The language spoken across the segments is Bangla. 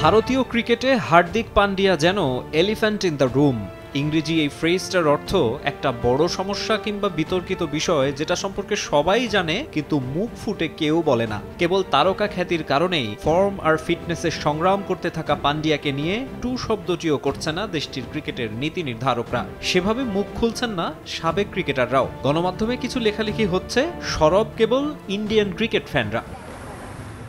ভারতীয় ক্রিকেটে হার্দিক পান্ডিয়া যেন এলিফ্যান্ট ইন দ্য রুম। ইংরেজি এই ফ্রেজটার অর্থ একটা বড় সমস্যা কিংবা বিতর্কিত বিষয় যেটা সম্পর্কে সবাই জানে কিন্তু মুখ ফুটে কেউ বলে না। কেবল তারকা খ্যাতির কারণেই ফর্ম আর ফিটনেসের সংগ্রাম করতে থাকা পান্ডিয়াকে নিয়ে টু শব্দটিও করছে না দেশটির ক্রিকেটের নীতি নির্ধারকরা। সেভাবে মুখ খুলছেন না সাবেক ক্রিকেটাররাও। গণমাধ্যমে কিছু লেখালেখি হচ্ছে, সরব কেবল ইন্ডিয়ান ক্রিকেট ফ্যানরা।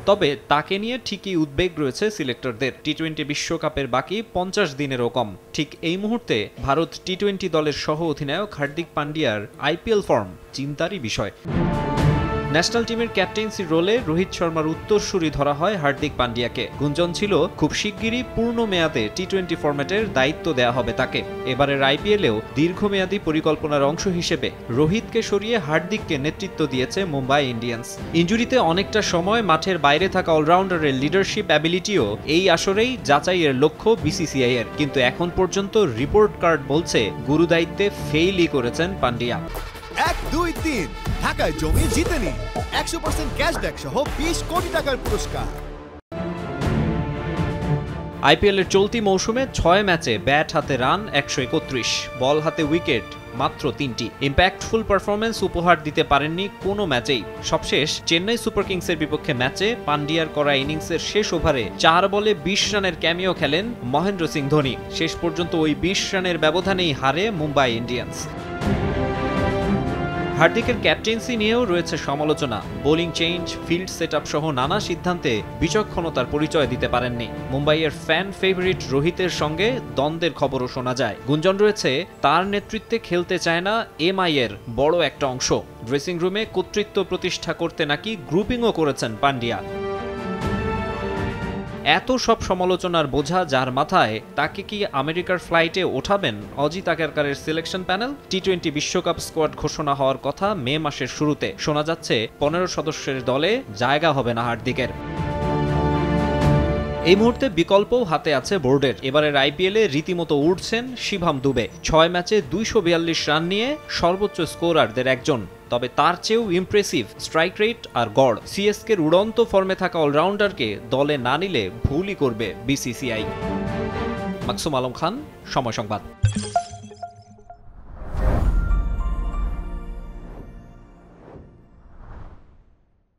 তবে তাকে নিয়ে ঠিকই উদ্বেগ রয়েছে সিলেক্টরদের। টি-20 বিশ্বকাপের বাকি 50 দিনেরও কম। ঠিক এই মুহূর্তে ভারত টি-20 দলের সহ অধিনায়ক হার্দিক পান্ডিয়ার আইপিএল ফর্ম চিন্তারই বিষয়। ন্যাশনাল টিমের ক্যাপ্টেন্সি রোলে রোহিত শর্মার উত্তরসূরি ধরা হয় হার্দিক পান্ডিয়াকে। গুঞ্জন ছিল খুব শিগগিরই পূর্ণ মেয়াদে টি-20 ফরম্যাটের দায়িত্ব দেয়া হবে তাকে। এবারের আইপিএলেও দীর্ঘমেয়াদী পরিকল্পনার অংশ হিসেবে রোহিতকে সরিয়ে হার্দিককে নেতৃত্ব দিয়েছে মুম্বাই ইন্ডিয়ান্স। ইনজুরিতে অনেকটা সময় মাঠের বাইরে থাকা অলরাউন্ডারের লিডারশিপ অ্যাবিলিটিও এই আসরেই যাচাইয়ের লক্ষ্য বিসিসিআই এর। কিন্তু এখন পর্যন্ত রিপোর্ট কার্ড বলছে গুরুদায়িত্বে ফেইলই করেছেন পান্ডিয়া। 1-2-3 ঢাকায় জমি জিতে নিন 100% ক্যাশব্যাক সহ 20 কোটি টাকার পুরস্কার। আইপিএলের চলতি মৌসুমে 6 ম্যাচে ব্যাট হাতে রান 131, বল হাতে উইকেট মাত্র 3টি। ইম্প্যাক্টফুল পারফরমেন্স উপহার দিতে পারেননি কোনো ম্যাচেই। সবশেষ চেন্নাই সুপার কিংসের বিপক্ষে ম্যাচে পান্ডিয়ার করা ইনিংসের শেষ ওভারে 4 বলে 20 রানের ক্যামিও খেলেন মহেন্দ্র সিং ধোনি। শেষ পর্যন্ত ওই 20 রানের ব্যবধানেই হারে মুম্বাই ইন্ডিয়ান্স। হার্দিকের ক্যাপ্টেন্সি নিয়েও রয়েছে সমালোচনা। বোলিং চেঞ্জ, ফিল্ড সেটআপ সহ নানা সিদ্ধান্তে বিচক্ষণতার পরিচয় দিতে পারেননি। মুম্বাইয়ের ফ্যান ফেভারিট রোহিতের সঙ্গে দ্বন্দ্বের খবরও শোনা যায়। গুঞ্জন রয়েছে তার নেতৃত্বে খেলতে চায় না এমআই এর বড় একটা অংশ। ড্রেসিং রুমে কর্তৃত্ব প্রতিষ্ঠা করতে নাকি গ্রুপিংও করেছেন পান্ডিয়া। এত সব সমালোচনার বোঝা যার মাথায়, তাকে কি আমেরিকার ফ্লাইটে ওঠাবেন অজিত আগারকারের সিলেকশন প্যানেল? টি-20 বিশ্বকাপ স্কোয়াড ঘোষণা হওয়ার কথা মে মাসের শুরুতে। শোনা যাচ্ছে 15 সদস্যের দলে জায়গা হবে না হার্দিকের। এই মুহূর্তে বিকল্পও হাতে আছে বোর্ডের। এবারের আইপিএলে রীতিমতো উঠছেন শিভাম দুবে। 6 ম্যাচে 242 রান নিয়ে সর্বোচ্চ স্কোরারদের একজন। তবে তার চেয়েও ইমপ্রেসিভ স্ট্রাইক রেট আর গড়। সিএসকের উড়ন্ত ফর্মে থাকা অলরাউন্ডারকে দলে না নিলে ভুলই করবে বিসিসিআই। মাকসুম আলম খান, সময় সংবাদ।